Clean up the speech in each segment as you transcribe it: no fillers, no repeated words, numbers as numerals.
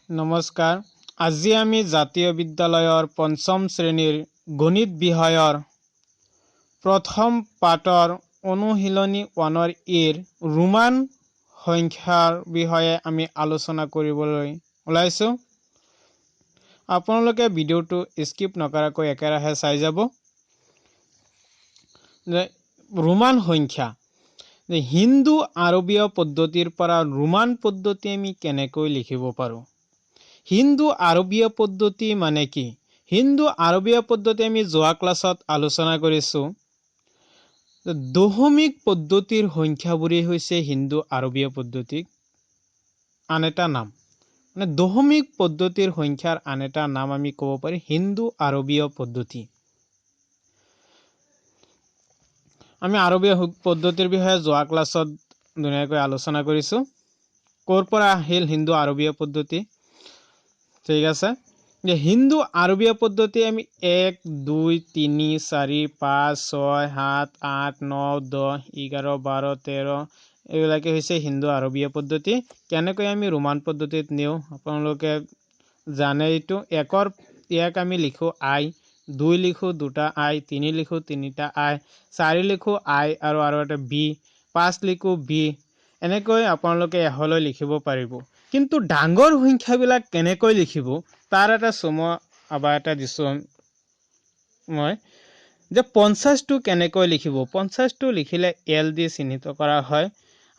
নমস্কাৰ। আজি আমি জাতীয় বিদ্যালয়ৰ পঞ্চম শ্ৰেণীৰ গণিত বিষয়ৰ প্ৰথম পাঠৰ অনুশীলনী 1 এৰ ৰোমান সংখ্যাৰ বিষয়ে আমি আলোচনা কৰিবলৈ ওলাইছো। আপোনালোকে ভিডিঅ'টো স্কিপ নকৰাকৈ একেৰাহে চাই যাব। ৰোমান সংখ্যা হিন্দু আৰবীয় পদ্ধতিৰ পৰা ৰোমান পদ্ধতি আমি কেনেকৈ লিখিব পাৰোঁ। হিন্দু আৰবীয় পদ্ধতি মানে কি? হিন্দু আৰবীয় পদ্ধতি আমি যোৱা ক্লাছত আলোচনা কৰিছো। দশমিক পদ্ধতিৰ সংখ্যাবোৰেই হৈছে হিন্দু আৰবীয় পদ্ধতিৰ আন এটা নাম। মানে দশমিক পদ্ধতিৰ সংখ্যাৰ আন এটা নাম আমি ক'ব পাৰি হিন্দু আৰবীয় পদ্ধতি। আমি আৰবীয় পদ্ধতিৰ বিষয়ে যোৱা ক্লাছত ধুনীয়াকৈ আলোচনা কৰিছো। ক'ৰ পৰা আহিল হিন্দু আৰবীয় পদ্ধতি? ঠিক আছে। হিন্দু আৰবীয় পদ্ধতি আমি 1, 2, 3, 4, 5, 6, 7, 8, 9, 10, 11, 12, 13 এইবিলাকে হৈছে হিন্দু আৰবীয় পদ্ধতি। কেনেকৈ আমি ৰোমান পদ্ধতিত নিওঁ আপোনালোকে জানে। এইটো 1 আমি লিখো I, 2 লিখো 2টা I, 3 লিখো 3টা I, 4 লিখো I আৰু এটা B, 5 লিখো B। এনেকৈ আপোনালোকে এহলৈ লিখিব পাৰিব। কিন্তু ডাঙৰ সংখ্যাবিলাক কেনেকৈ লিখিব তাৰ এটা এটা দিছো মই যে 50টো কেনেকৈ লিখিব। 50টো লিখিলে L দি চিহ্নিত কৰা হয়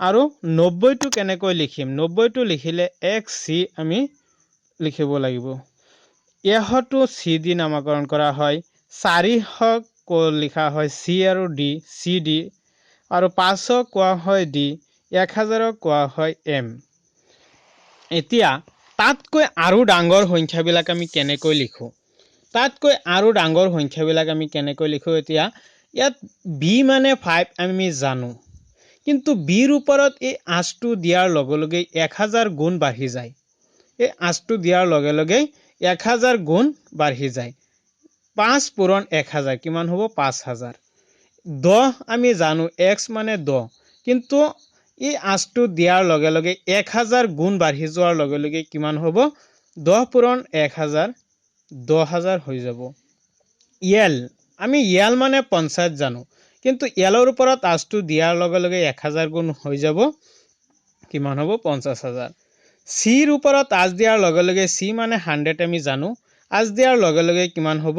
আৰু 90টো কেনেকৈ লিখিম। 90টো লিখিলে XC আমি লিখিব লাগিব। 100টো C দি নামকৰণ কৰা হয়। 400 লিখা হয় C আৰু D, CD আৰু 500 কোৱা হয় D, 1000 কোৱা হয় M। এতিয়া তাতকৈ আৰু ডাঙৰ সংখ্যাবিলাক আমি কেনেকৈ লিখো। এতিয়া ইয়াত B মানে 5 আমি জানো। কিন্তু Bৰ ওপৰত এই আঁচটো দিয়াৰ লগে লগে 1000 গুণ বাঢ়ি যায়। এই আঁচটো দিয়াৰ লগে লগে 1000 গুণ বাঢ়ি যায়। 5 পূৰণ 1000 কিমান হ'ব? 5000। 10 আমি জানো X মানে 10। কিন্তু এই আঁচটো দিয়াৰ লগে লগে 1000 গুণ বাঢ়ি যোৱাৰ লগে লগে কিমান হ'ব? 10 পূৰণ 1000 10000 হৈ যাব। আমি মানে 50 জানো। কিন্তু ৰ ওপৰত আঁচটো দিয়াৰ লগে লগে 1000 গুণ হৈ যাব। কিমান হ'ব? 50000। চিৰ ওপৰত আঁচ দিয়াৰ লগে লগে C মানে 100 আমি জানো। আঁচ দিয়াৰ লগে লগে কিমান হ'ব?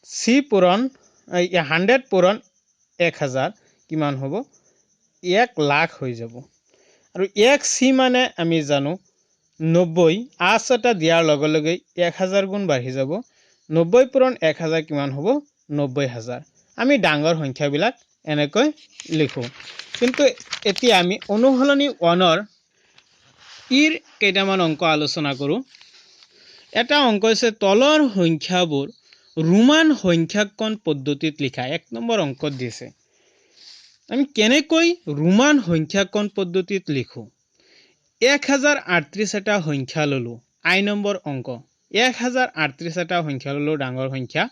100 পূৰণ 1000 কিমান হ'ব? 1 লাখ হৈ যাব। আৰু XC মানে আমি জানো 90। আঁচ এটা দিয়াৰ লগে লগে 1000 গুণ বাঢ়ি যাব। 90 পূৰণ 1000 কিমান হ'ব? 90000। আমি ডাঙৰ সংখ্যাবিলাক এনেকৈ লিখো। কিন্তু এতিয়া আমি অনুশীলনী 1ৰ ইৰ কেইটামান অংক আলোচনা কৰোঁ। এটা অংক হৈছে তলৰ সংখ্যাবোৰ ৰোমান সংখ্যাঙ্কন পদ্ধতিত লিখা। 1 নম্বৰ অংকত দিছে। আমি কেনেকৈ ৰোমান সংখ্যাঙ্কন পদ্ধতিত লিখো। 1038 এটা সংখ্যা ললো। I নম্বৰ অংক 1038 এটা সংখ্যা ললো, ডাঙৰ সংখ্যা।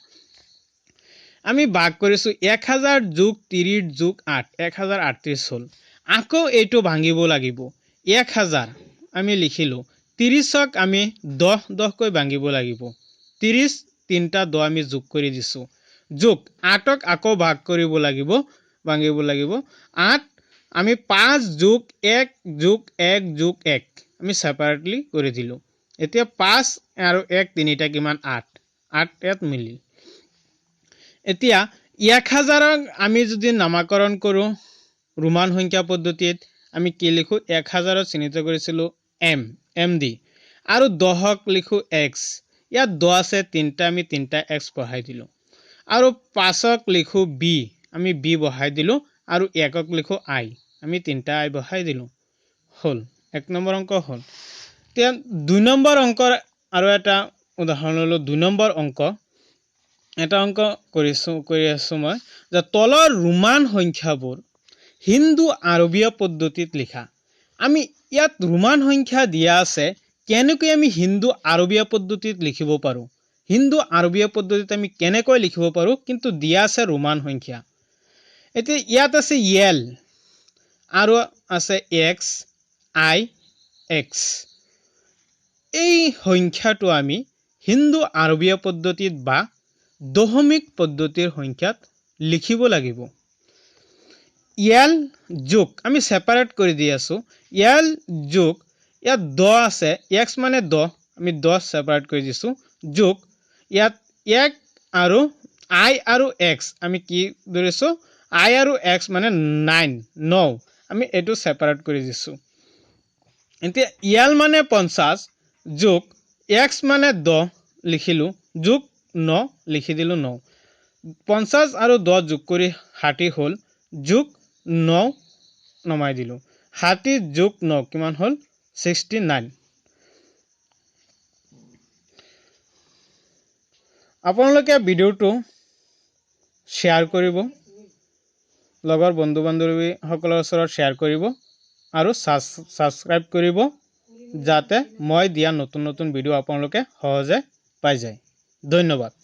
আমি ভাগ কৰিছো 1000 যোগ 30 যোগ 8, 1038 হ'ল। আকৌ এইটো ভাঙিব লাগিব। 1000 আমি লিখিলো। 30ক আমি 10 কৈ ভাঙিব লাগিব। 30 তিনিটা 10 আমি যোগ কৰি দিছো। যোগ 8ক আকৌ ভাগ কৰিব লাগিব, ভাঙিব লাগিব। 8 আমি 5 যোগ 1 যোগ 1 যোগ 1 আমি সেপাৰেটলি কৰি দিলো। এতিয়া 5 আৰু 1 তিনিটা কিমান? 8। 8 ইয়াত মিলি। এতিয়া 1000ক আমি যদি নামকৰণ কৰো ৰোমান সংখ্যা পদ্ধতিত আমি কি লিখো? 1000ক চিহ্নিত কৰিছিলো M দি আৰু 10ক লিখো X। ইয়াত 10 আছে তিনিটা, আমি তিনিটা X বহাই দিলো। আৰু 5ক লিখো B, আমি B বহাই দিলো। আৰু 1ক লিখো I, আমি তিনিটা I বহাই দিলো। হ'ল 1 নম্বৰ অংক হ'ল। এতিয়া 2 নম্বৰ অংকৰ আৰু এটা উদাহৰণ ললো। 2 নম্বৰ অংক এটা অংক কৰি আছো মই যে তলৰ ৰোমান সংখ্যাবোৰ হিন্দু আৰবীয় পদ্ধতিত লিখা। আমি ইয়াত ৰোমান সংখ্যা দিয়া আছে, কেনেকৈ আমি হিন্দু আৰবীয় পদ্ধতিত লিখিব পাৰো। হিন্দু আৰবীয় পদ্ধতিত আমি কেনেকৈ লিখিব পাৰো, কিন্তু দিয়া আছে ৰোমান সংখ্যা। এতিয়া ইয়াত আছে L আৰু আছে X, I, X। এই সংখ্যাটো আমি হিন্দু আৰবীয় পদ্ধতিত বা দশমিক পদ্ধতিৰ সংখ্যাত লিখিব লাগিব ইয়াল যোগ আমি সেপাৰেট কৰি দি আছো ইয়াল যোগ ইয়াত 10 আছে x মানে 10 আমি 10 সেপাৰেট কৰি দিছো যোগ ইয়াত 1 আৰু I আৰু x আমি কি ধৰিছো I আৰু x মানে 9 আমি এটো সেপাৰেট কৰি দিছো এতিয়া ইয়াল মানে 50 যোগ x মানে 10 লিখিলো যোগ 9 লিখি দিলো 9 50 আৰু 10 যোগ কৰি 60 হল যোগ 9 নমাই দিলো 60 যোগ 9 কিমান হল 69 আপোনালোকে ভিডিওটো শেয়াৰ কৰিব লগৰ বন্ধু বান্ধৱী সকলৰ ওচৰত শেয়াৰ কৰিব আৰু সাবস্ক্ৰাইব কৰিব যাতে মই দিয়া নতুন নতুন ভিডিও আপোনালোকে সহজে পাই যায় ধন্যবাদ